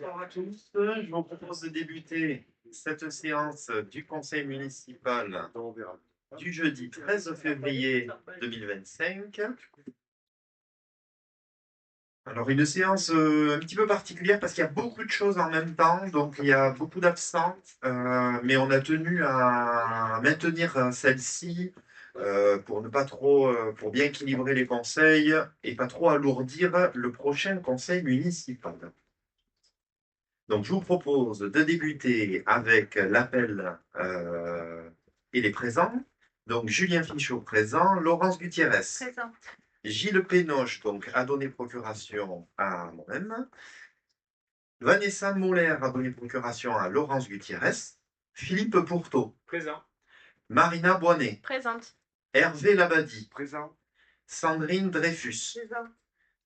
Bonsoir à tous. Je vous propose de débuter cette séance du conseil municipal du jeudi 13 février 2025. Alors, une séance un petit peu particulière parce qu'il y a beaucoup de choses en même temps, donc il y a beaucoup d'absents, mais on a tenu à maintenir celle-ci pour ne pas trop, pour bien équilibrer les conseils et pas trop alourdir le prochain conseil municipal. Donc, je vous propose de débuter avec l'appel et les présents. Donc, Julien Fichot présent, Laurence Gutiérrez. Présente. Gilles Pénoche, donc, a donné procuration à moi-même. Vanessa Moller a donné procuration à Laurence Gutiérrez. Philippe Pourteau. Présent. Marina Boinet. Présente. Hervé Labadie. Présent. Sandrine Dreyfus. Présente.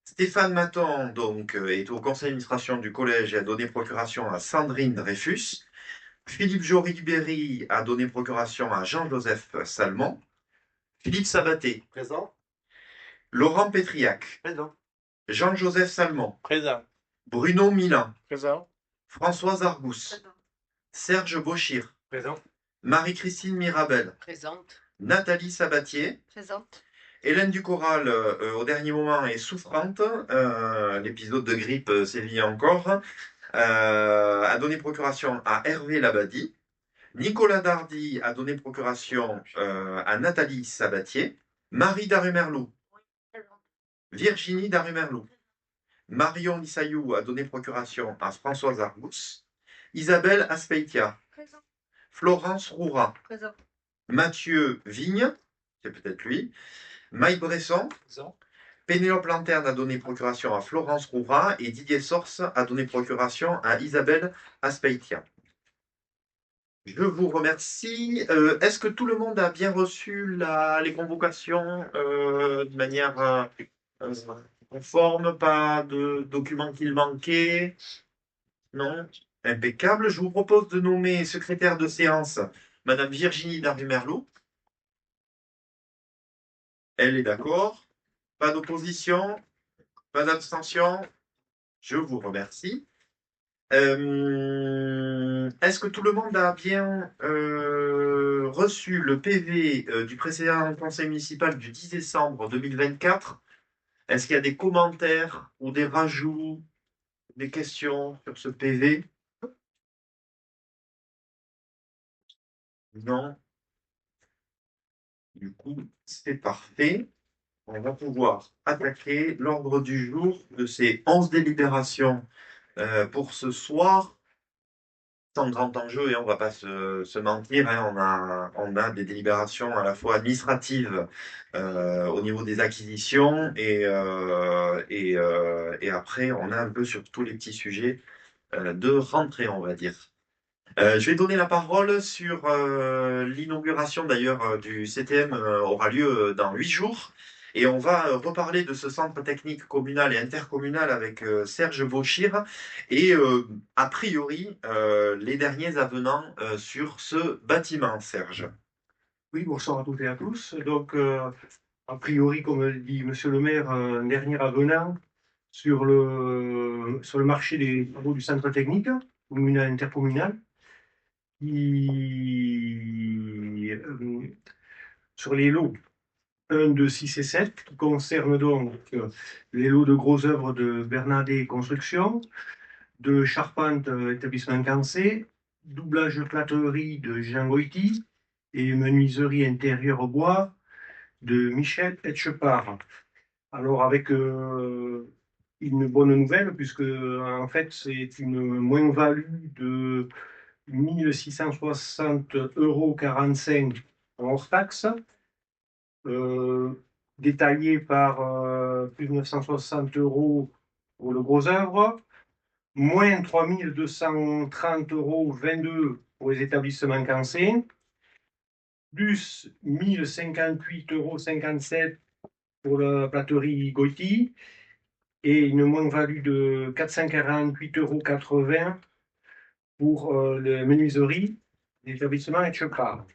Stéphane Maton donc, est au conseil d'administration du collège et a donné procuration à Sandrine Dreyfus. Philippe Jory-Berry a donné procuration à Jean-Joseph Salmon. Philippe Sabaté. Présent. Laurent Pétriac. Présent. Jean-Joseph Salmon. Présent. Bruno Milan. Présent. Françoise Argous. Présente. Serge Bochir. Présent. Marie-Christine Mirabel. Présente. Nathalie Sabatier. Présente. Hélène Ducorral, au dernier moment, est souffrante. L'épisode de grippe sévit encore. A donné procuration à Hervé Labadie. Nicolas Dardy a donné procuration à Nathalie Sabatier. Marie Darumerlou. Virginie Darumerlou. Marion Lissayou a donné procuration à Françoise Argous. Isabelle Aspeitia. Présente. Florence Roura. Présente. Mathieu Vigne, c'est peut-être lui. Maï Bresson. Présent. Pénélope Lanterne a donné procuration à Florence Roura et Didier Sorce a donné procuration à Isabelle Aspeitia. Je vous remercie. Est-ce que tout le monde a bien reçu les convocations de manière conforme, pas de documents qu'il manquait? Non? Impeccable. Je vous propose de nommer secrétaire de séance Madame Virginie Dardumerlou. Elle est d'accord. Pas d'opposition, pas d'abstention. Je vous remercie. Est-ce que tout le monde a bien reçu le PV du précédent conseil municipal du 10 décembre 2024? Est-ce qu'il y a des commentaires ou des rajouts, des questions sur ce PV? Non. Du coup, c'est parfait. On va pouvoir attaquer l'ordre du jour de ces 11 délibérations pour ce soir. Sans grand enjeu, et on ne va pas se mentir, hein, on a des délibérations à la fois administratives au niveau des acquisitions et après on a un peu sur tous les petits sujets de rentrée, on va dire. Je vais donner la parole sur l'inauguration d'ailleurs du CTM aura lieu dans 8 jours. Et on va reparler de ce centre technique communal et intercommunal avec Serge Bochir et a priori les derniers avenants sur ce bâtiment, Serge. Oui, bonsoir à toutes et à tous. Donc, a priori, comme dit Monsieur le maire, un dernier avenant sur le marché des travaux du centre technique communal intercommunal qui, sur les lots 1, 2, 6 et 7, qui concernent donc les lots de gros œuvres de Bernardet Construction, de charpente établissement Cancé, doublage plâtrerie de Jean Goiti et menuiserie intérieure bois de Michel Etchepart. Alors avec une bonne nouvelle, puisque en fait c'est une moins-value de 1660,45 € hors taxe, détaillé par plus de 960 € pour le gros œuvre, moins 3230,22 € pour les établissements cancés, plus 1058,57 € pour la plâtrerie Goiti et une moins-value de 448,80 € pour la menuiserie des établissements Etchepart.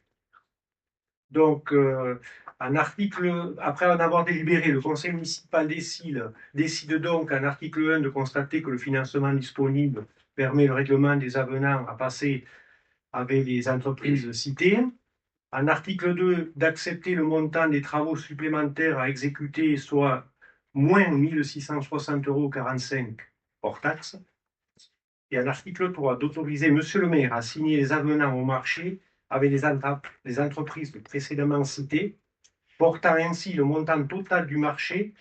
Donc, Après en avoir délibéré, le conseil municipal décide donc en article 1 de constater que le financement disponible permet le règlement des avenants à passer avec les entreprises citées. En article 2, d'accepter le montant des travaux supplémentaires à exécuter, soit moins 1660,45 € hors taxe. Et en article 3, d'autoriser Monsieur le maire à signer les avenants au marché avec les entreprises précédemment citées, portant ainsi le montant total du marché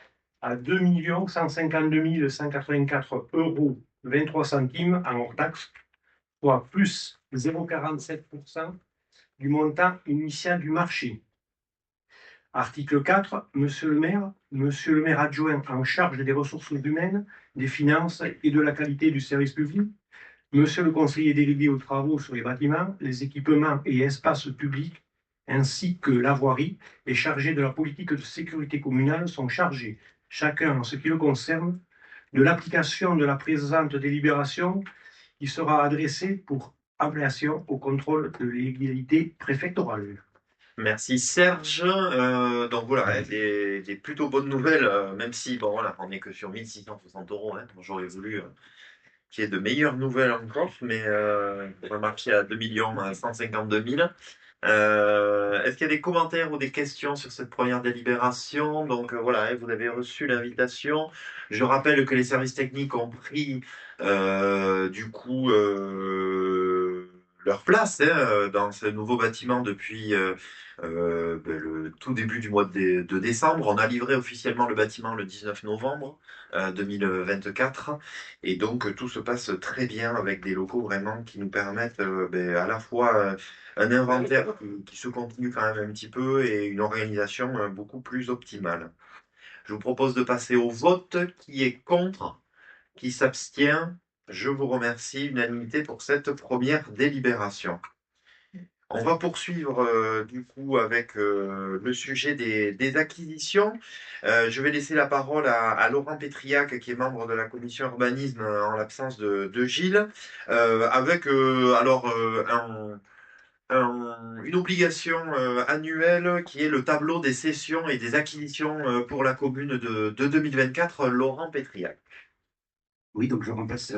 à 2 152 184,23 € en hors taxe, soit plus 0,47% du montant initial du marché. Article 4, Monsieur le maire adjoint en charge des ressources humaines, des finances et de la qualité du service public, Monsieur le conseiller délégué aux travaux sur les bâtiments, les équipements et espaces publics, ainsi que la voirie, est chargé de la politique de sécurité communale, sont chargés, chacun en ce qui le concerne, de l'application de la présente délibération qui sera adressée pour appellation au contrôle de l'égalité préfectorale. Merci Serge. Donc voilà, des plutôt bonnes nouvelles, même si bon voilà, on n'est que sur 1660 €. Hein. Bon, j'aurais voulu qu'il y ait de meilleures nouvelles encore, mais on va marcher à 2 152 000. Est-ce qu'il y a des commentaires ou des questions sur cette première délibération? Donc voilà, hein, vous avez reçu l'invitation. Je rappelle que les services techniques ont pris du coup leur place hein, dans ce nouveau bâtiment depuis le tout début du mois de décembre. On a livré officiellement le bâtiment le 19 novembre 2024 et donc tout se passe très bien avec des locaux vraiment qui nous permettent à la fois un inventaire qui se continue quand même un petit peu et une organisation beaucoup plus optimale. Je vous propose de passer au vote. Qui est contre? Qui s'abstient? Je vous remercie. Unanimité pour cette première délibération. On va poursuivre du coup avec le sujet des acquisitions. Je vais laisser la parole à Laurent Pétriac, qui est membre de la commission urbanisme en l'absence de Gilles, avec une obligation annuelle qui est le tableau des cessions et des acquisitions pour la commune de 2024. Laurent Pétriac. Oui, donc je remplace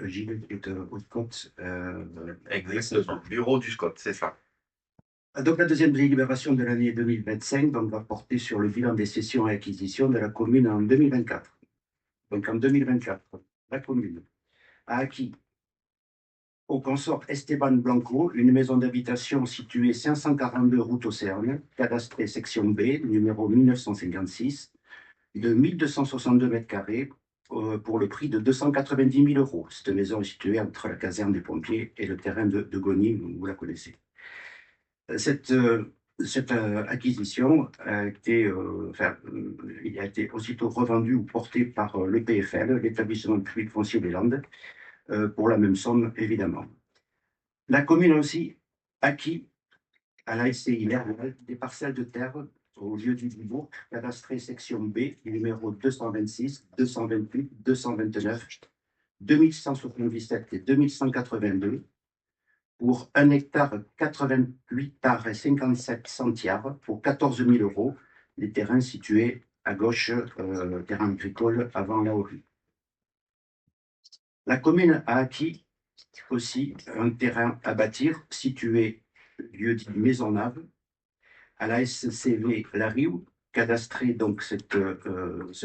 Gilles qui est au Scott. Exactement, bureau du Scott, c'est ça. Donc la deuxième délibération de l'année 2025 donc, va porter sur le bilan des cessions et acquisitions de la commune en 2024. Donc en 2024, la commune a acquis au consort Esteban Blanco une maison d'habitation située 542 route aux Cernes, cadastrée section B, numéro 1956, de 1262 mètres carrés pour le prix de 290 000 €. Cette maison est située entre la caserne des pompiers et le terrain de Gogny, vous la connaissez. Cette acquisition a été, il a été aussitôt revendu ou porté par l'EPFL, l'établissement public foncier des Landes, pour la même somme, évidemment. La commune a aussi acquis à la SCI Lerval des parcelles de terre au lieu du Dubourg, cadastré section B, numéro 226, 228, 229, 2177 et 2182, pour 1 hectare 88 par 57 centiares pour 14 000 €, les terrains situés à gauche, terrain agricole avant la rue. La commune a acquis aussi un terrain à bâtir situé lieu dit Maisonnave, à la SCV La Rive, cadastré donc ce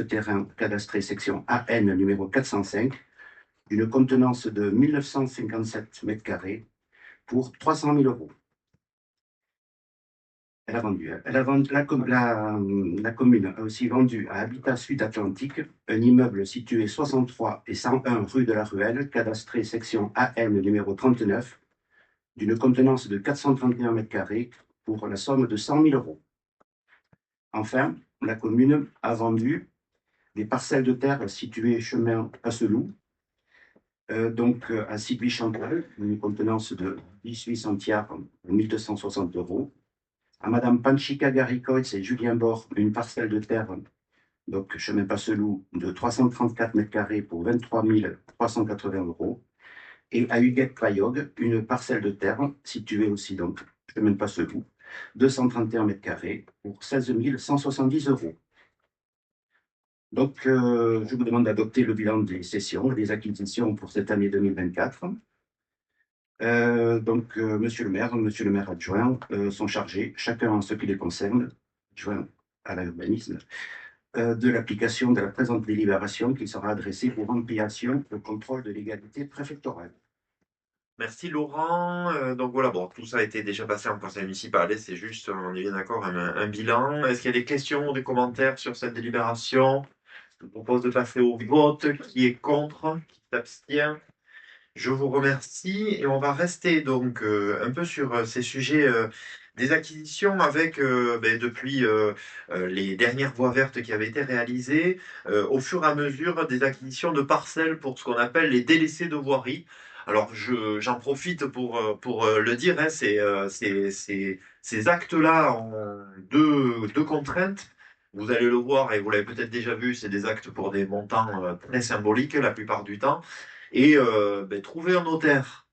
terrain cadastré section AN numéro 405, d'une contenance de 1957 mètres carrés pour 300 000 €. Elle a vendu. La commune a aussi vendu à Habitat Sud-Atlantique un immeuble situé 63 et 101 rue de la Ruelle, cadastré section AN numéro 39, d'une contenance de 431 mètres carrés pour la somme de 100 000 €. Enfin, la commune a vendu des parcelles de terre situées chemin Passelou, à Sibly-Chantal, une contenance de 18 centiares pour 1 260 €. À Madame Panchika Garicoitz et Julien Bord, une parcelle de terre, donc chemin Passelou, de 334 mètres carrés pour 23 380 €. Et à Huguette Payog, une parcelle de terre située aussi, donc chemin Passelou, 231 mètres carrés pour 16 170 €. Donc, je vous demande d'adopter le bilan des cessions et des acquisitions pour cette année 2024. Monsieur le maire adjoint sont chargés, chacun en ce qui les concerne, adjoint à l'urbanisme, de l'application de la présente délibération qui sera adressée pour ampliation au contrôle de légalité préfectorale. Merci Laurent. Donc voilà, bon, tout ça a été déjà passé en conseil municipal, et c'est juste, on est bien d'accord, un bilan. Est-ce qu'il y a des questions ou des commentaires sur cette délibération? Je vous propose de passer au vote. Qui est contre? Qui s'abstient? Je vous remercie, et on va rester donc un peu sur ces sujets des acquisitions avec depuis les dernières voies vertes qui avaient été réalisées, au fur et à mesure des acquisitions de parcelles pour ce qu'on appelle les délaissés de voirie. Alors j'en profite pour le dire, hein, ces actes-là ont deux contraintes. Vous allez le voir et vous l'avez peut-être déjà vu, c'est des actes pour des montants très symboliques la plupart du temps. Et trouver un notaire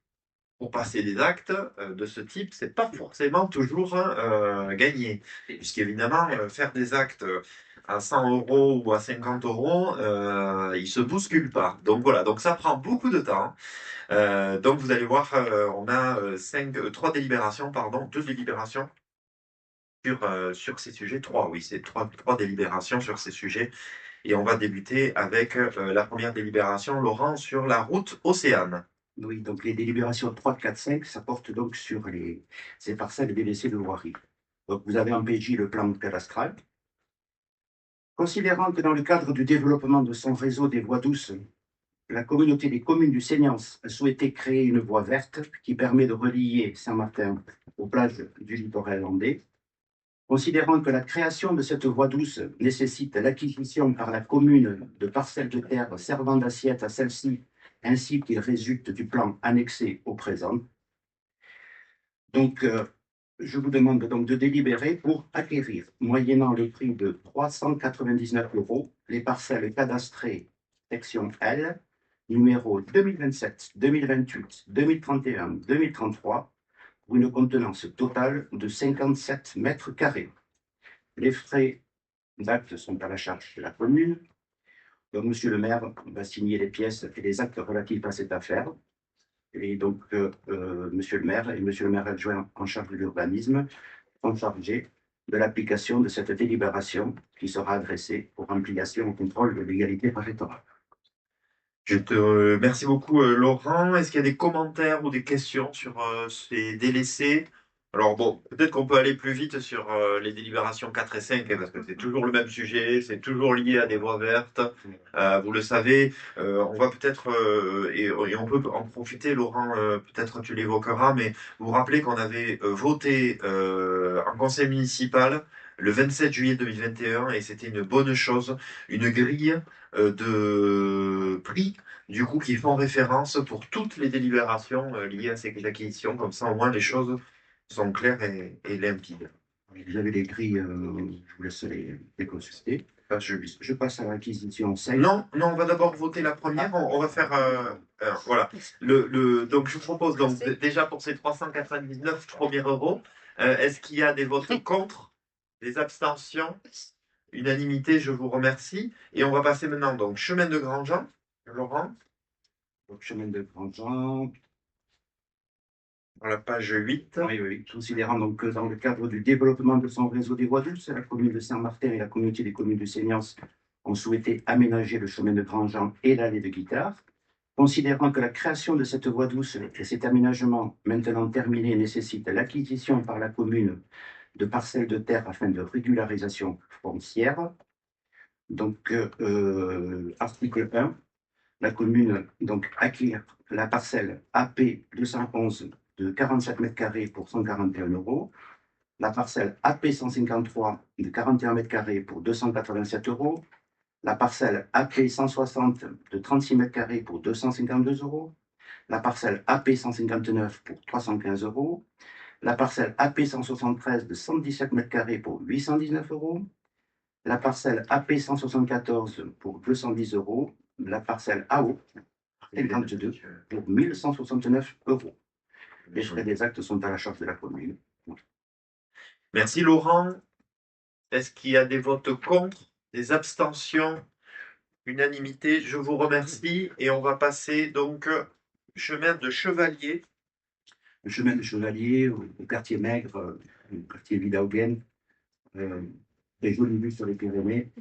pour passer des actes de ce type, c'est pas forcément toujours gagné. Puisqu'évidemment, faire des actes à 100 € ou à 50 €, ils se bousculent pas. Donc voilà, donc ça prend beaucoup de temps. Donc vous allez voir, on a trois délibérations, pardon, deux délibérations sur ces sujets. Trois, oui, c'est trois délibérations sur ces sujets. Et on va débuter avec la première délibération, Laurent, sur la route Océane. Oui, donc les délibérations 3, 4, 5, ça porte donc sur ces parcelles délaissées de voirie. Donc vous avez en PJ le plan cadastral. Considérant que dans le cadre du développement de son réseau des voies douces, la communauté des communes du Seignance a souhaité créer une voie verte qui permet de relier Saint-Martin aux plages du littoral landais. Considérant que la création de cette voie douce nécessite l'acquisition par la commune de parcelles de terre servant d'assiette à celle-ci, ainsi qu'il résulte du plan annexé au présent. Donc, je vous demande donc de délibérer pour acquérir, moyennant le prix de 399 € les parcelles cadastrées section L, numéro 2027, 2028, 2031, 2033, pour une contenance totale de 57 mètres carrés. Les frais d'actes sont à la charge de la commune. Donc, monsieur le maire va signer les pièces et les actes relatifs à cette affaire. Et donc, monsieur le maire et monsieur le maire adjoint en charge de l'urbanisme sont chargés de l'application de cette délibération qui sera adressée pour ampliation au contrôle de légalité préfectorale. Je te remercie beaucoup, Laurent. Est-ce qu'il y a des commentaires ou des questions sur ces délaissés? Alors bon, peut-être qu'on peut aller plus vite sur les délibérations 4 et 5, hein, parce que c'est toujours le même sujet, c'est toujours lié à des voies vertes. Vous le savez, on va peut-être, et on peut en profiter, Laurent, peut-être tu l'évoqueras, mais vous vous rappelez qu'on avait voté en conseil municipal le 27 juillet 2021, et c'était une bonne chose, une grille de prix, du coup, qui font référence pour toutes les délibérations liées à ces acquisitions. Comme ça, au moins, les choses sont claires et limpides. Vous avez les grilles, je vous laisse les consulter. Je passe à l'acquisition 5. Non, non, on va d'abord voter la première. On va faire. Voilà. Donc, je vous propose donc, déjà pour ces 399 premiers euros, est-ce qu'il y a des votes contre, des abstentions? Unanimité, je vous remercie. Et on va passer maintenant, donc, chemin de Grandjean. Laurent, Donc, chemin de Grandjean. dans la page 8. Oui. Considérant donc que dans le cadre du développement de son réseau des voies douces, la commune de Saint-Martin et la communauté des communes du Seignance ont souhaité aménager le chemin de Grandjean et l'allée de Guitare. Considérant que la création de cette voie douce et cet aménagement maintenant terminé nécessite l'acquisition par la commune de parcelles de terre afin de régularisation foncière. Donc, article 1, la commune donc acquiert la parcelle AP 211 de 47 mètres carrés pour 141 €, la parcelle AP 153 de 41 mètres carrés pour 287 €, la parcelle AP 160 de 36 mètres carrés pour 252 €, la parcelle AP 159 pour 315 €, la parcelle AP 173 de 117 mètres carrés pour 819 €, la parcelle AP 174 pour 210 €, la parcelle AO 52 pour 1169 €. Les frais des actes sont à la charge de la commune. Merci Laurent. Est-ce qu'il y a des votes contre, des abstentions? Unanimité, je vous remercie et on va passer donc chemin de Chevalier. Le chemin de Chevalier, au quartier Maigre, au quartier Vidaugen, des jolies vues sur les Pyrénées.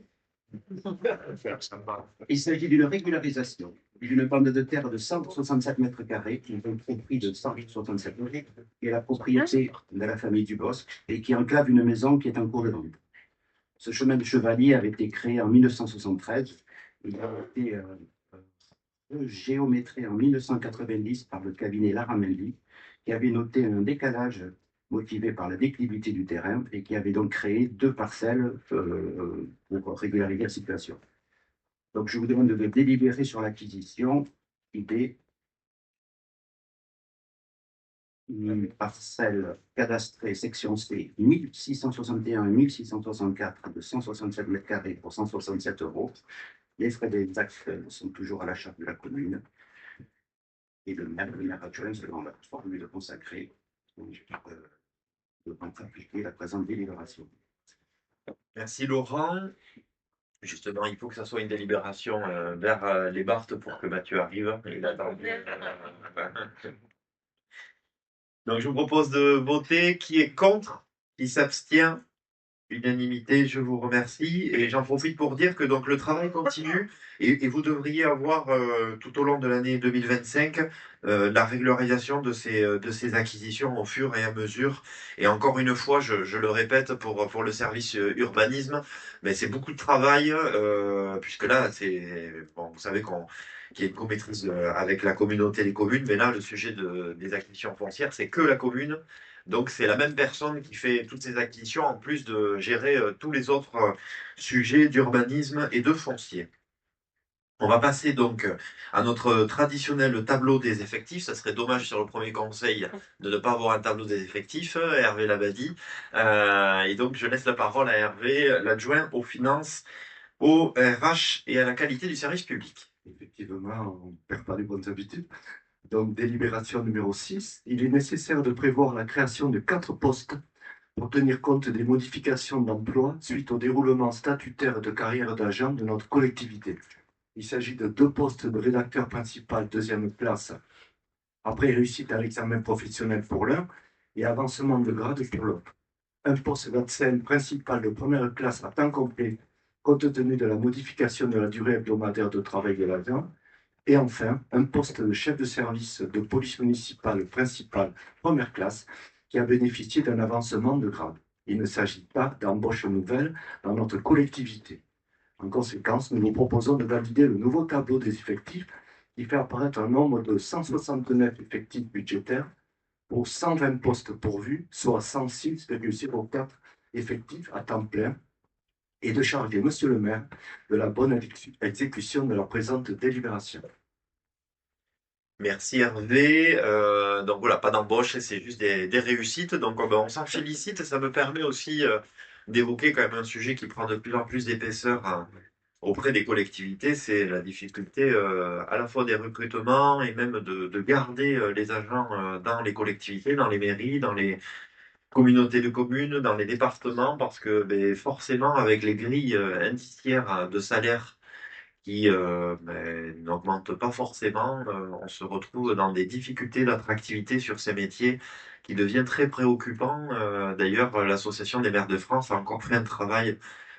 Il s'agit d'une régularisation d'une bande de terre de 167 mètres carrés, qui est un prix de 167 mètres, qui est la propriété de la famille Dubosc et qui enclave une maison qui est en cours de vente. Ce chemin de Chevalier avait été créé en 1973. Il a été géométré en 1990 par le cabinet Laramendi, qui avait noté un décalage motivé par la déclivité du terrain et qui avait donc créé deux parcelles pour régulariser la situation. Donc, je vous demande de délibérer sur l'acquisition des parcelles cadastrées section C 1661 et 1664 de 167 mètres carrés pour 167 €. Les frais des actes sont toujours à la charge de la commune. Et le maire adjoint, selon la formule consacrée, devra appliquer la présente délibération. Merci Laurent. Justement, il faut que ça soit une délibération vers les Barthes pour que Mathieu arrive. Il attend. Donc, je vous propose de voter. Qui est contre? Qui s'abstient? Unanimité, je vous remercie. Et j'en profite pour dire que donc le travail continue et vous devriez avoir tout au long de l'année 2025 la régularisation de ces acquisitions au fur et à mesure. Et encore une fois, je le répète pour le service urbanisme, mais c'est beaucoup de travail puisque là, c'est bon, vous savez qu'il y a une comaîtrise avec la communauté des communes, mais là, le sujet des acquisitions foncières, c'est que la commune. Donc, c'est la même personne qui fait toutes ces acquisitions en plus de gérer tous les autres sujets d'urbanisme et de foncier. On va passer donc à notre traditionnel tableau des effectifs. Ça serait dommage sur le premier conseil de ne pas avoir un tableau des effectifs, Hervé l'a dit. Et donc, je laisse la parole à Hervé, l'adjoint aux finances, au RH et à la qualité du service public. Effectivement, on ne perd pas les bonnes habitudes. Donc, délibération numéro 6, il est nécessaire de prévoir la création de 4 postes pour tenir compte des modifications d'emploi suite au déroulement statutaire de carrière d'agent de notre collectivité. Il s'agit de 2 postes de rédacteur principal deuxième classe après réussite à l'examen professionnel pour l'un et avancement de grade pour l'autre. Un poste d'ADSEN principal de première classe à temps complet compte tenu de la modification de la durée hebdomadaire de travail de l'agent. Et enfin, un poste de chef de service de police municipale principale première classe qui a bénéficié d'un avancement de grade. Il ne s'agit pas d'embauche nouvelle dans notre collectivité. En conséquence, nous vous proposons de valider le nouveau tableau des effectifs qui fait apparaître un nombre de 169 effectifs budgétaires pour 120 postes pourvus, soit 106,04 effectifs à temps plein, et de charger Monsieur le maire de la bonne exécution de la présente délibération. Merci Hervé. Donc voilà, pas d'embauche, c'est juste des réussites. Donc ben, on s'en félicite. Ça me permet aussi d'évoquer quand même un sujet qui prend de plus en plus d'épaisseur hein, auprès des collectivités. C'est la difficulté à la fois des recrutements et même de garder les agents dans les collectivités, dans les mairies, dans les communautés de communes, dans les départements, parce que ben, forcément avec les grilles indiciaires de salaire qui n'augmente pas forcément. On se retrouve dans des difficultés d'attractivité sur ces métiers qui devient très préoccupant. D'ailleurs, l'Association des maires de France a encore fait un travail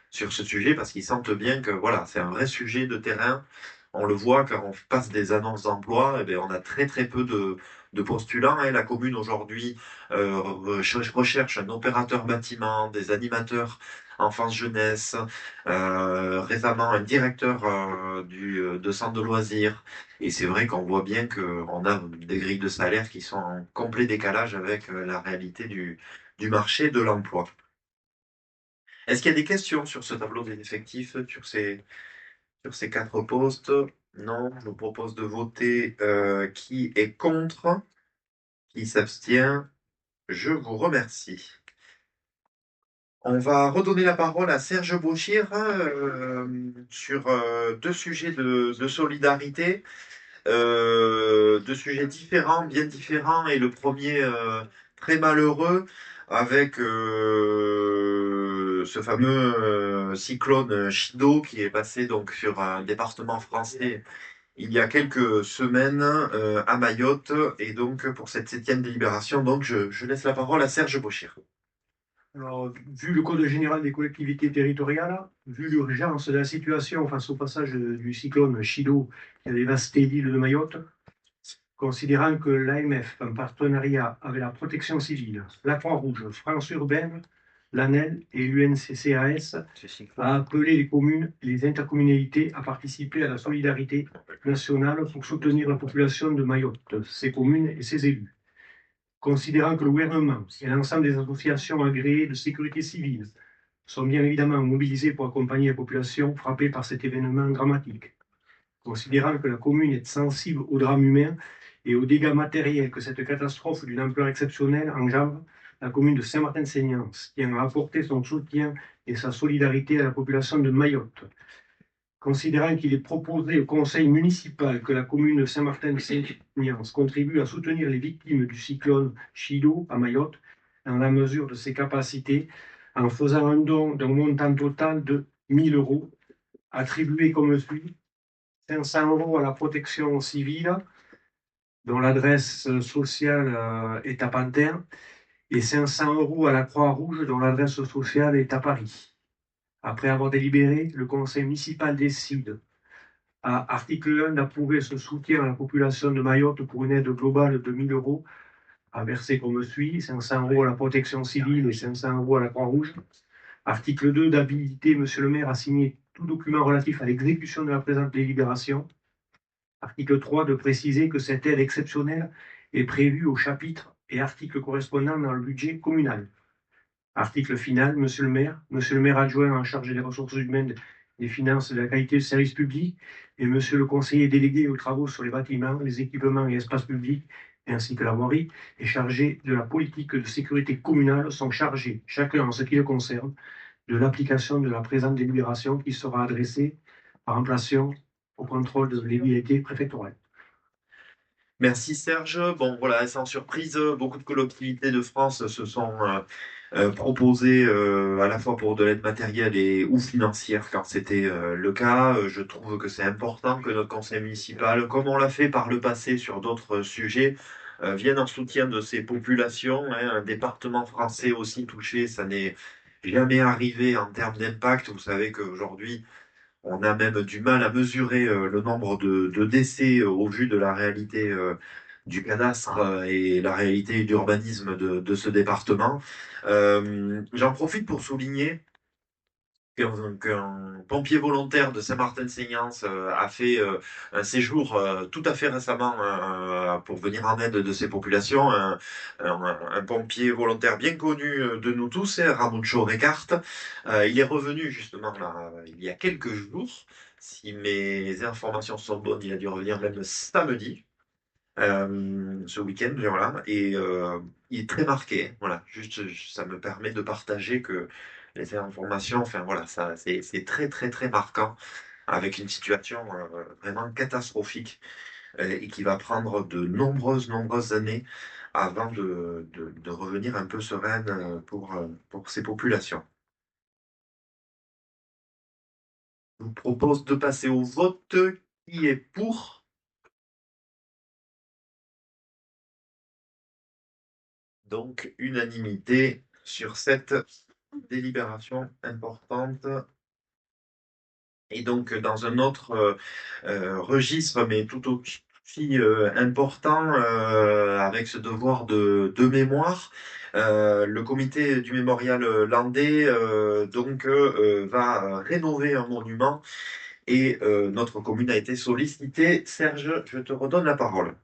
sur ce sujet parce qu'ils sentent bien que voilà, c'est un vrai sujet de terrain. On le voit quand on passe des annonces d'emploi, eh bien, on a très très peu de postulants. Hein. La commune aujourd'hui recherche un opérateur bâtiment, des animateurs enfance-jeunesse, récemment un directeur de centre de loisirs. Et c'est vrai qu'on voit bien qu'on a des grilles de salaire qui sont en complet décalage avec la réalité du marché de l'emploi. Est-ce qu'il y a des questions sur ce tableau des effectifs, sur ces 4 postes? Non, je vous propose de voter qui est contre, qui s'abstient. Je vous remercie. On va redonner la parole à Serge Bauchir sur 2 sujets de solidarité, 2 sujets différents, bien différents, et le premier très malheureux. avec ce fameux cyclone Chido qui est passé donc sur un département français il y a quelques semaines à Mayotte. Et donc, pour cette 7e délibération, donc, je laisse la parole à Serge Bochir. Alors, vu le Code général des collectivités territoriales, vu l'urgence de la situation face au passage du cyclone Chido qui a dévasté l'île de Mayotte, considérant que l'AMF, en partenariat avec la Protection civile, la Croix-Rouge, France Urbaine, l'ANEL et l'UNCCAS, a appelé les communes et les intercommunalités à participer à la solidarité nationale pour soutenir la population de Mayotte, ses communes et ses élus. Considérant que le gouvernement et l'ensemble des associations agréées de sécurité civile sont bien évidemment mobilisés pour accompagner la population frappée par cet événement dramatique. Considérant que la commune est sensible au drame humain et aux dégâts matériels que cette catastrophe d'une ampleur exceptionnelle engendre, la commune de Saint-Martin-Seignances tient à apporter son soutien et sa solidarité à la population de Mayotte. Considérant qu'il est proposé au conseil municipal que la commune de Saint-Martin-Seignances contribue à soutenir les victimes du cyclone Chido à Mayotte, dans la mesure de ses capacités, en faisant un don d'un montant total de 1 000 euros, attribué comme suit: 500 euros à la protection civile, dont l'adresse sociale est à Pantin, et 500 euros à la Croix-Rouge, dont l'adresse sociale est à Paris. Après avoir délibéré, le conseil municipal décide, à article 1, d'approuver ce soutien à la population de Mayotte pour une aide globale de 1 000 euros, à verser comme suit: 500 euros à la protection civile et 500 euros à la Croix-Rouge. Article 2, d'habiliter Monsieur le maire à signer tout document relatif à l'exécution de la présente délibération. Article 3, de préciser que cette aide exceptionnelle est prévue au chapitre et articles correspondants dans le budget communal. Article final, Monsieur le maire adjoint en charge des ressources humaines, des finances et de la qualité du service public, et Monsieur le conseiller délégué aux travaux sur les bâtiments, les équipements et espaces publics, ainsi que la voirie, et chargé de la politique de sécurité communale sont chargés, chacun en ce qui le concerne, de l'application de la présente délibération qui sera adressée par remplacement au contrôle de l'égalité préfectorale. Merci Serge. Bon, voilà, sans surprise, beaucoup de collectivités de France se sont proposées à la fois pour de l'aide matérielle et ou financière quand c'était le cas. Je trouve que c'est important que notre conseil municipal, comme on l'a fait par le passé sur d'autres sujets, vienne en soutien de ces populations. Hein. Un département français aussi touché, ça n'est jamais arrivé en termes d'impact. Vous savez qu'aujourd'hui, on a même du mal à mesurer le nombre de décès au vu de la réalité du cadastre et la réalité d'urbanisme de ce département. J'en profite pour souligner qu'un pompier volontaire de Saint-Martin-de-Seignances a fait un séjour tout à fait récemment pour venir en aide de ces populations. Un pompier volontaire bien connu de nous tous, hein, Ramucho Recart. Il est revenu justement là, il y a quelques jours. Si mes informations sont bonnes, il a dû revenir même samedi. Ce week-end, voilà, et il est très marqué. Voilà, juste, ça me permet de partager que les informations, enfin voilà, ça, c'est très très très marquant avec une situation vraiment catastrophique et qui va prendre de nombreuses années avant de revenir un peu sereine pour ces populations. Je vous propose de passer au vote. Qui est pour? Donc, unanimité sur cette délibération importante. Et donc, dans un autre registre, mais tout aussi important, avec ce devoir de mémoire, le comité du mémorial landais va rénover un monument et notre commune a été sollicitée. Serge, je te redonne la parole.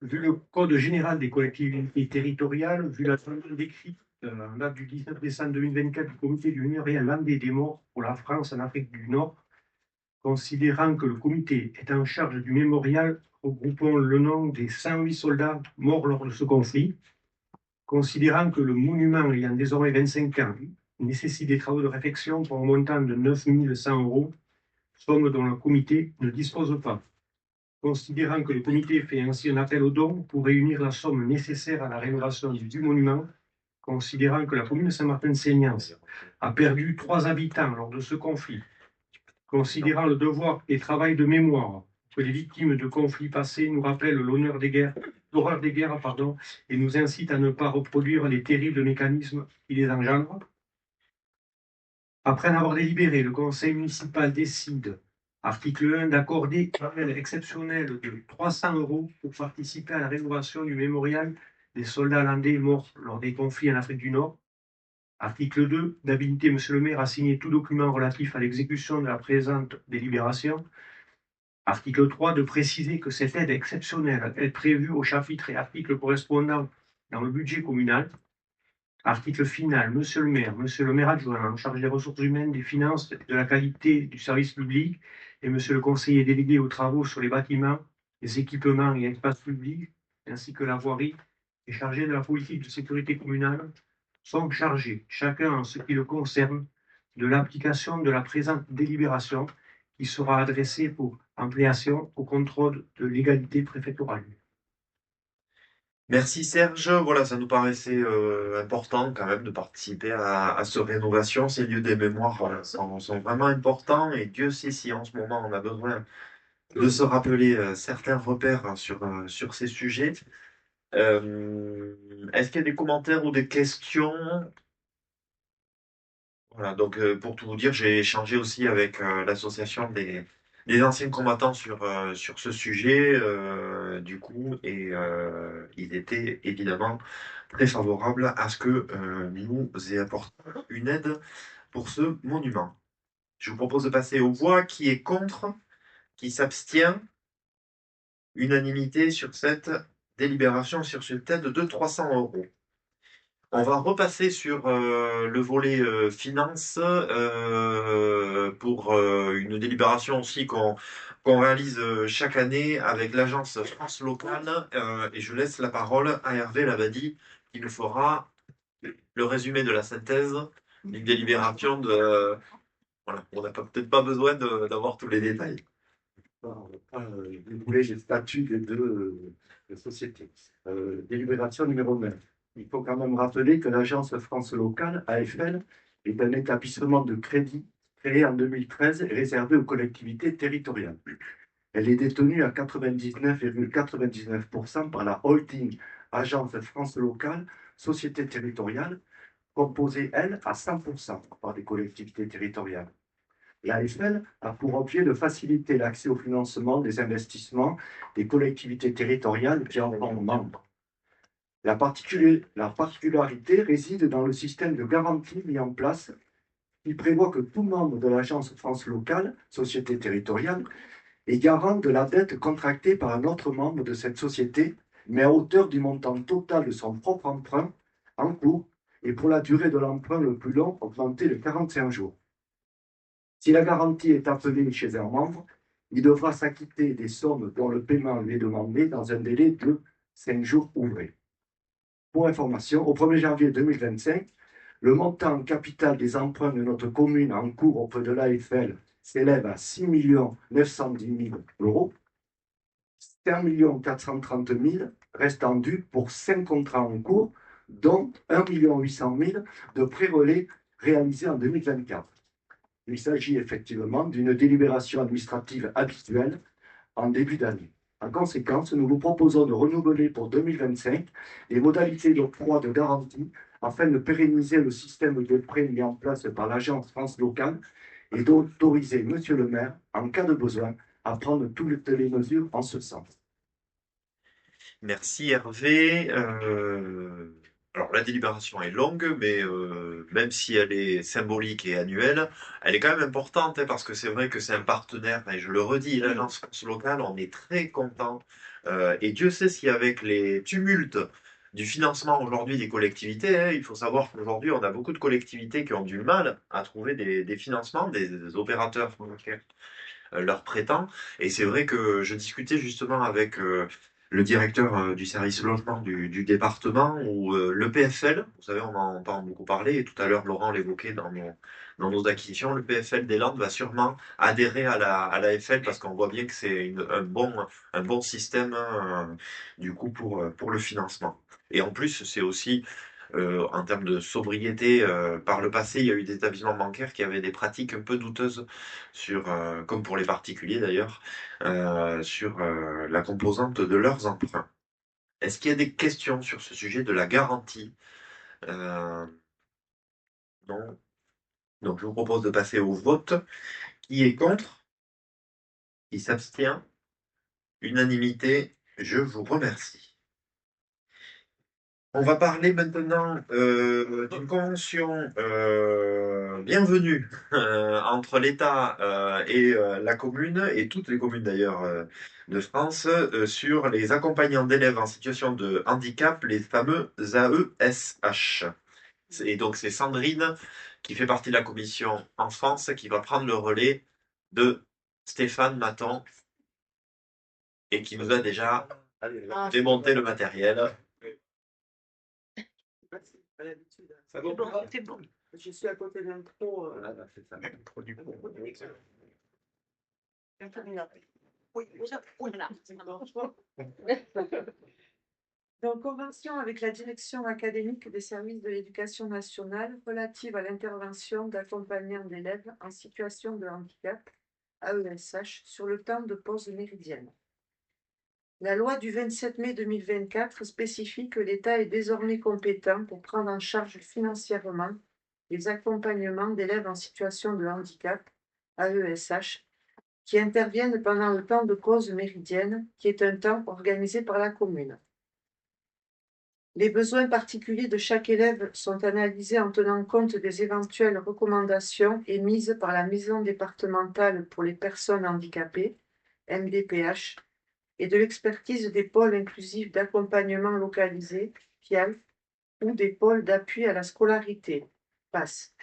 Vu le Code général des collectivités territoriales, vu la demande décrite en date du 19 décembre 2024 du comité du mémorial landais des morts pour la France en Afrique du Nord, considérant que le comité est en charge du mémorial regroupant le nom des 108 soldats morts lors de ce conflit, considérant que le monument ayant désormais 25 ans nécessite des travaux de réfection pour un montant de 9 100 euros, somme dont le comité ne dispose pas. Considérant que le comité fait ainsi un appel aux dons pour réunir la somme nécessaire à la rénovation du monument considérant que la commune de Saint-Martin-de-Seignances a perdu 3 habitants lors de ce conflit, considérant le devoir et travail de mémoire que les victimes de conflits passés nous rappellent l'horreur des guerres, et nous incitent à ne pas reproduire les terribles mécanismes qui les engendrent. Après en avoir délibéré, le conseil municipal décide, article 1, d'accorder une aide exceptionnelle de 300 € pour participer à la rénovation du mémorial des soldats hollandais morts lors des conflits en Afrique du Nord. Article 2, d'habiliter M. le maire à signer tout document relatif à l'exécution de la présente délibération. Article 3, de préciser que cette aide exceptionnelle est prévue au chapitre et articles correspondants dans le budget communal. Article final, Monsieur le maire adjoint en charge des ressources humaines, des finances, de la qualité du service public, et Monsieur le conseiller délégué aux travaux sur les bâtiments, les équipements et espaces publics, ainsi que la voirie, et chargé de la politique de sécurité communale, sont chargés, chacun en ce qui le concerne, de l'application de la présente délibération qui sera adressée pour ampliation au contrôle de légalité préfectorale. Merci Serge. Voilà, ça nous paraissait important quand même de participer à cette rénovation. Ces lieux des mémoires sont vraiment importants et Dieu sait si en ce moment on a besoin de se rappeler certains repères sur ces sujets. Est-ce qu'il y a des commentaires ou des questions? Voilà, donc pour tout vous dire, j'ai échangé aussi avec l'association des anciens combattants sur ce sujet, du coup, et ils étaient évidemment très favorables à ce que nous apportions une aide pour ce monument. Je vous propose de passer aux voix. Qui est contre, qui s'abstient, unanimité sur cette délibération, sur cette aide de 300 €. On va repasser sur le volet finance pour une délibération aussi qu'on réalise chaque année avec l'agence France Locale. Et je laisse la parole à Hervé Labadie qui nous fera le résumé de la synthèse d'une délibération de... Voilà, on n'a peut-être pas besoin d'avoir tous les détails. On va pas dérouler les statuts des deux sociétés. Délibération numéro 9. Il faut quand même rappeler que l'Agence France Locale, AFL, est un établissement de crédit créé en 2013 et réservé aux collectivités territoriales. Elle est détenue à 99,99% par la holding Agence France Locale, société territoriale, composée, elle, à 100% par des collectivités territoriales. L'AFL a pour objet de faciliter l'accès au financement des investissements des collectivités territoriales qui en sont membres. La particularité réside dans le système de garantie mis en place qui prévoit que tout membre de l'Agence France Locale, société territoriale, est garant de la dette contractée par un autre membre de cette société, mais à hauteur du montant total de son propre emprunt en cours et pour la durée de l'emprunt le plus long augmenté de 45 jours. Si la garantie est appelée chez un membre, il devra s'acquitter des sommes dont le paiement lui est demandé dans un délai de 5 jours ouvrés. Pour information, au 1er janvier 2025, le montant capital des emprunts de notre commune en cours auprès de l'AFL s'élève à 6 910 000 €. 5 430 000 restant dus pour 5 contrats en cours, dont 1 800 000 de pré-relais réalisés en 2024. Il s'agit effectivement d'une délibération administrative habituelle en début d'année. En conséquence, nous vous proposons de renouveler pour 2025 les modalités d'octroi de garantie afin de pérenniser le système de prêt mis en place par l'Agence France Locale et d'autoriser Monsieur le maire, en cas de besoin, à prendre toutes les mesures en ce sens. Merci Hervé. Alors la délibération est longue, mais même si elle est symbolique et annuelle, elle est quand même importante hein, parce que c'est vrai que c'est un partenaire, et je le redis, l'Agence France Locale, on est très content. Et Dieu sait si avec les tumultes du financement aujourd'hui des collectivités, hein, il faut savoir qu'aujourd'hui on a beaucoup de collectivités qui ont du mal à trouver des financements, des opérateurs bancaires leur prêtant. Et c'est vrai que je discutais justement avec le directeur du service logement du département ou le PFL, vous savez, on en entend beaucoup parler, et tout à l'heure Laurent l'évoquait dans nos acquisitions, le PFL des Landes va sûrement adhérer à la FL parce qu'on voit bien que c'est un bon système du coup pour le financement. Et en plus, c'est aussi en termes de sobriété. Par le passé, il y a eu des établissements bancaires qui avaient des pratiques un peu douteuses sur, comme pour les particuliers d'ailleurs, sur la composante de leurs emprunts. Est-ce qu'il y a des questions sur ce sujet de la garantie? Euh, non. Donc je vous propose de passer au vote. Qui est contre? Qui s'abstient? Unanimité. Je vous remercie. On va parler maintenant d'une convention bienvenue entre l'État et la commune, et toutes les communes d'ailleurs de France, sur les accompagnants d'élèves en situation de handicap, les fameux AESH. Et donc c'est Sandrine, qui fait partie de la commission enfance, qui va prendre le relais de Stéphane Maton, et qui nous a déjà démonté le matériel. C'est bon. Je suis à côté d'un pro. C'est ça. Pro du pro. Donc, convention avec la direction académique des services de l'éducation nationale relative à l'intervention d'accompagnants d'élèves en situation de handicap, AESH, sur le temps de pause méridienne. La loi du 27 mai 2024 spécifie que l'État est désormais compétent pour prendre en charge financièrement les accompagnements d'élèves en situation de handicap, AESH, qui interviennent pendant le temps de pause méridienne, qui est un temps organisé par la commune. Les besoins particuliers de chaque élève sont analysés en tenant compte des éventuelles recommandations émises par la Maison départementale pour les personnes handicapées, MDPH, et de l'expertise des pôles inclusifs d'accompagnement localisés, PIAL, ou des pôles d'appui à la scolarité, PAS.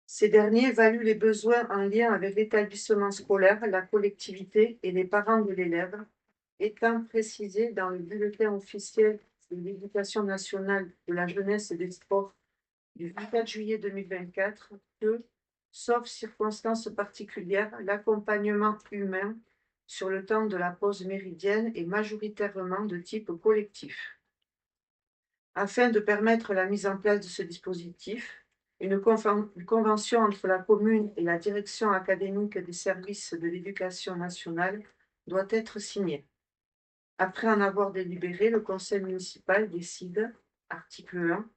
Ces derniers évaluent les besoins en lien avec l'établissement scolaire, la collectivité et les parents de l'élève, étant précisé dans le bulletin officiel de l'Éducation nationale, de la jeunesse et des sports du 24 juillet 2024 que, sauf circonstances particulières, l'accompagnement humain sur le temps de la pause méridienne est majoritairement de type collectif. Afin de permettre la mise en place de ce dispositif, une convention entre la commune et la direction académique des services de l'éducation nationale doit être signée. Après en avoir délibéré, le conseil municipal décide, article 1,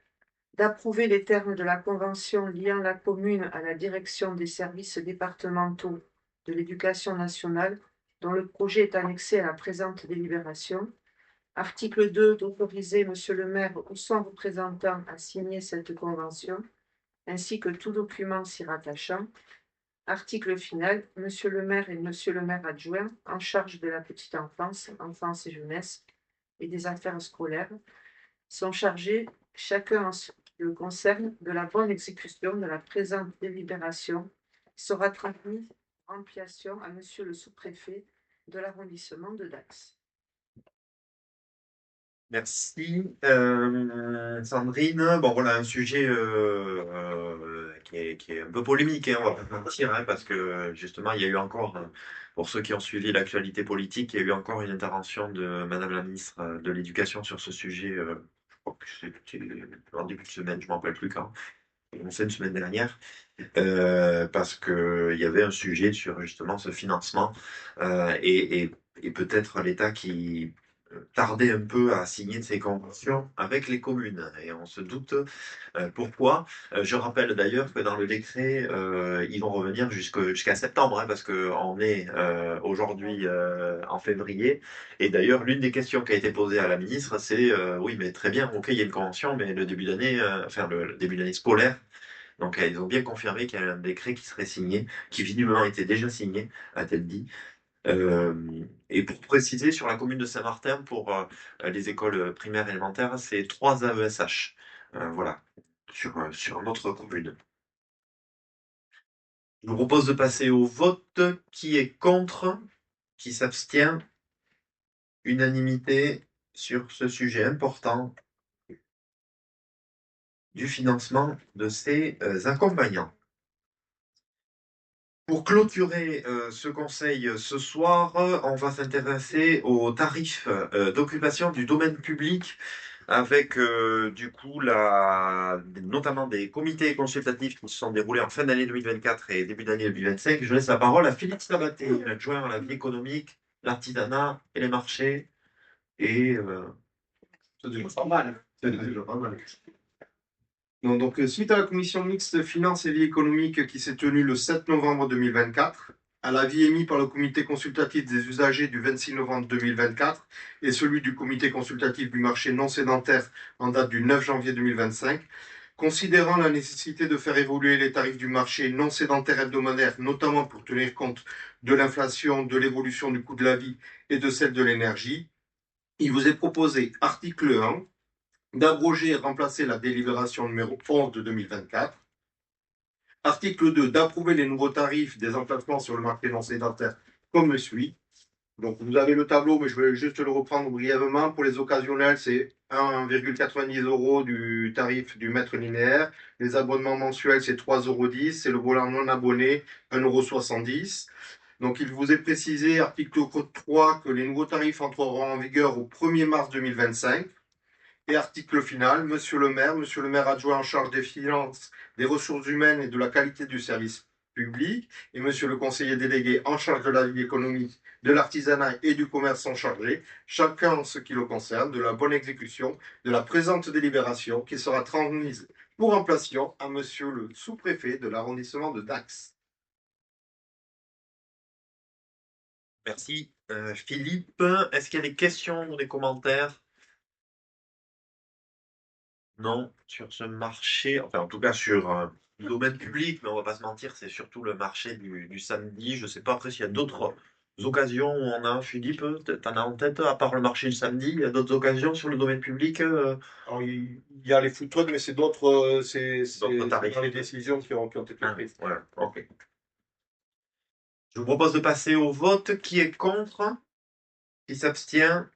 d'approuver les termes de la convention liant la commune à la direction des services départementaux de l'éducation nationale, dont le projet est annexé à la présente délibération. Article 2, d'autoriser Monsieur le maire ou son représentant à signer cette convention, ainsi que tout document s'y rattachant. Article final, Monsieur le maire et Monsieur le maire adjoint, en charge de la petite enfance, enfance et jeunesse, et des affaires scolaires, sont chargés, chacun en ce qui le concerne, de la bonne exécution de la présente délibération, qui sera transmise en ampliation à Monsieur le sous-préfet de l'arrondissement de Dax. Merci. Sandrine, bon voilà un sujet qui est un peu polémique, hein, on va pas mentir, hein, parce que justement il y a eu encore, pour ceux qui ont suivi l'actualité politique, il y a eu encore une intervention de Madame la ministre de l'Éducation sur ce sujet, je crois que c'était en début de semaine, je ne me rappelle plus quand, c'est une semaine dernière, parce qu'il y avait un sujet sur justement ce financement et peut-être l'État qui tardait un peu à signer ces conventions avec les communes. Et on se doute pourquoi. Je rappelle d'ailleurs que dans le décret, ils vont revenir jusqu'à septembre, hein, parce qu'on est aujourd'hui en février. Et d'ailleurs, l'une des questions qui a été posée à la ministre, c'est oui, mais très bien, ok, il y a une convention, mais le début d'année, enfin le début d'année scolaire. Donc, ils ont bien confirmé qu'il y avait un décret qui serait signé, qui visiblement était déjà signé, a-t-elle dit. Et pour préciser, sur la commune de Saint-Martin, pour les écoles primaires et élémentaires, c'est 3 AESH. Voilà, sur notre commune. Je vous propose de passer au vote. Qui est contre? Qui s'abstient? Unanimité sur ce sujet important du financement de ces accompagnants. Pour clôturer ce conseil ce soir, on va s'intéresser aux tarifs d'occupation du domaine public avec du coup notamment des comités consultatifs qui se sont déroulés en fin d'année 2024 et début d'année 2025. Je laisse la parole à Philippe Sabaté, adjoint à la vie économique, l'artisanat et les marchés. Et C'est déjà pas mal. C'est déjà pas mal. Non, donc, suite à la commission mixte finances et vie économique qui s'est tenue le 7 novembre 2024, à l'avis émis par le comité consultatif des usagers du 26 novembre 2024 et celui du comité consultatif du marché non sédentaire en date du 9 janvier 2025, considérant la nécessité de faire évoluer les tarifs du marché non sédentaire hebdomadaire, notamment pour tenir compte de l'inflation, de l'évolution du coût de la vie et de celle de l'énergie, il vous est proposé, article 1, d'abroger et remplacer la délibération numéro 11 de 2024. Article 2, d'approuver les nouveaux tarifs des emplacements sur le marché non sédentaire comme suit. Donc, vous avez le tableau, mais je vais juste le reprendre brièvement. Pour les occasionnels, c'est 1,90 € du tarif du mètre linéaire. Les abonnements mensuels, c'est 3,10 €. C'est le volant non abonné, 1,70 €. Donc, il vous est précisé, article 3, que les nouveaux tarifs entreront en vigueur au 1er mars 2025. Et article final, Monsieur le maire adjoint en charge des finances, des ressources humaines et de la qualité du service public, et Monsieur le conseiller délégué en charge de la vie économique, de l'artisanat et du commerce sont chargés, chacun en ce qui le concerne, de la bonne exécution de la présente délibération qui sera transmise pour remplacement à Monsieur le sous-préfet de l'arrondissement de Dax. merci Philippe. Est-ce qu'il y a des questions ou des commentaires? Non, sur ce marché, enfin en tout cas sur le domaine public, mais on va pas se mentir, c'est surtout le marché du samedi. Je sais pas après s'il y a d'autres occasions où on a, Philippe, t'en as en tête, à part le marché du samedi, il y a d'autres occasions sur le domaine public Alors, il y a les food trucks, mais c'est D'autres tarifs. dans les décisions qui ont été prises. Ouais, ok. Je vous propose de passer au vote. Qui est contre? Qui s'abstient?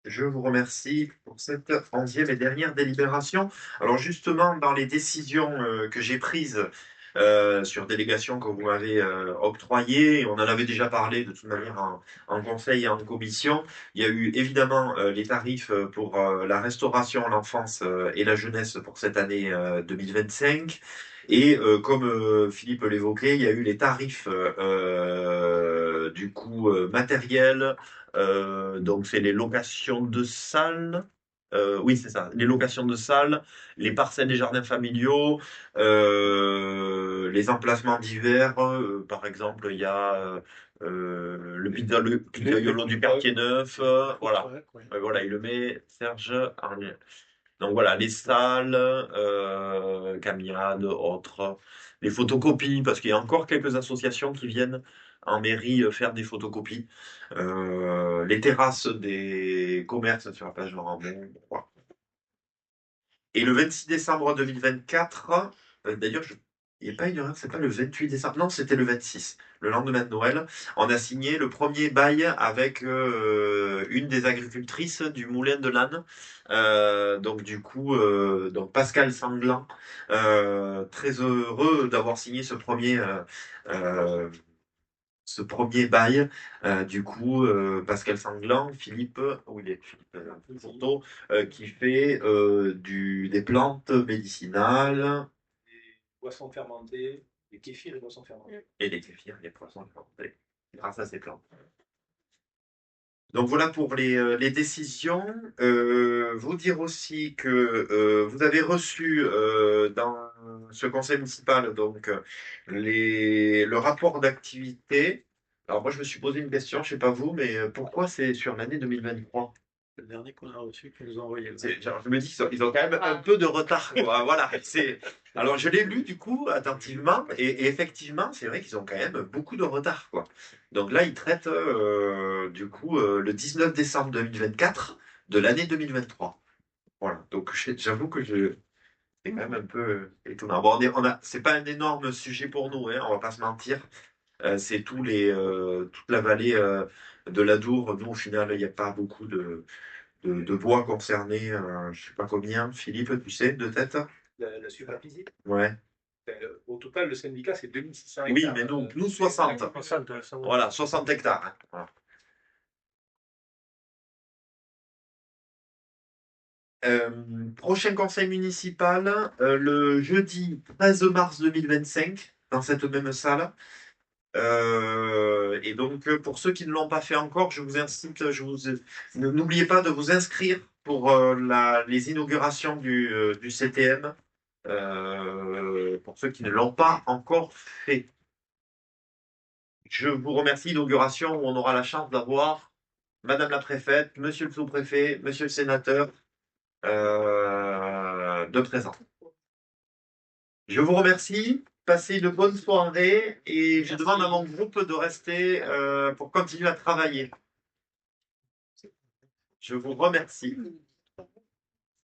Je vous remercie pour cette 11e et dernière délibération. Alors justement, dans les décisions que j'ai prises sur délégation que vous m'avez octroyées, on en avait déjà parlé de toute manière en conseil et en commission, il y a eu évidemment les tarifs pour la restauration, l'enfance et la jeunesse pour cette année 2025. Et comme Philippe l'évoquait, il y a eu les tarifs du coup matériel, donc c'est les locations de salles. Oui, c'est ça. Les locations de salles, les parcelles des jardins familiaux, les emplacements divers. Par exemple, il y a le pizzaiolo du quartier neuf. Voilà. Voilà, il le met, Serge. Donc voilà, les salles, camiades, autres, les photocopies, parce qu'il y a encore quelques associations qui viennent en mairie faire des photocopies, les terrasses des commerces sur la plage de Rambon. Voilà. Et le 26 décembre 2024, d'ailleurs, il n'y a pas une erreur, c'est pas le 28 décembre, non, c'était le 26, le lendemain de Noël. On a signé le premier bail avec une des agricultrices du Moulin de l'Âne. Donc du coup, donc Pascal Sanglan, très heureux d'avoir signé ce premier bail. Du coup, Pascal Sanglan, Philippe, où il est Philippe Fourteau, qui fait des plantes médicinales. Des boissons fermentées, des kéfirs et boissons fermentées. Et les kéfirs, les poissons fermentés, grâce à ces plantes. Donc voilà pour les décisions. Vous dire aussi que vous avez reçu dans ce conseil municipal donc le rapport d'activité. Alors moi je me suis posé une question, je sais pas vous, mais pourquoi c'est sur l'année 2023? Le dernier qu'on a reçu, qu'ils nous ont envoyé. Genre, je me dis ils ont quand même un peu de retard, quoi. Voilà, alors je l'ai lu du coup attentivement et effectivement c'est vrai qu'ils ont quand même beaucoup de retard, quoi. Donc là ils traitent du coup le 19 décembre 2024 de l'année 2023. Voilà, donc j'avoue que c'est quand même un peu étonnant. Bon, c'est pas un énorme sujet pour nous, hein, on va pas se mentir. C'est toute la vallée de l'Adour. Nous au final il n'y a pas beaucoup de bois concernés. Je sais pas combien. Philippe, tu sais de tête? La superficie. Ouais. Au total, le syndicat, c'est 2600 Oui, hectares. mais nous 60. 60, Voilà, 60 hectares. Hein. Voilà. Prochain conseil municipal, le jeudi 13 mars 2025, dans cette même salle. Et donc, pour ceux qui ne l'ont pas fait encore, je vous incite, n'oubliez pas de vous inscrire pour les inaugurations du CTM, pour ceux qui ne l'ont pas encore fait. Je vous remercie, inauguration où on aura la chance d'avoir Madame la préfète, Monsieur le sous-préfet, Monsieur le sénateur de présent. Je vous remercie. Passez une bonne soirée et je demande à mon groupe de rester pour continuer à travailler. Je vous remercie.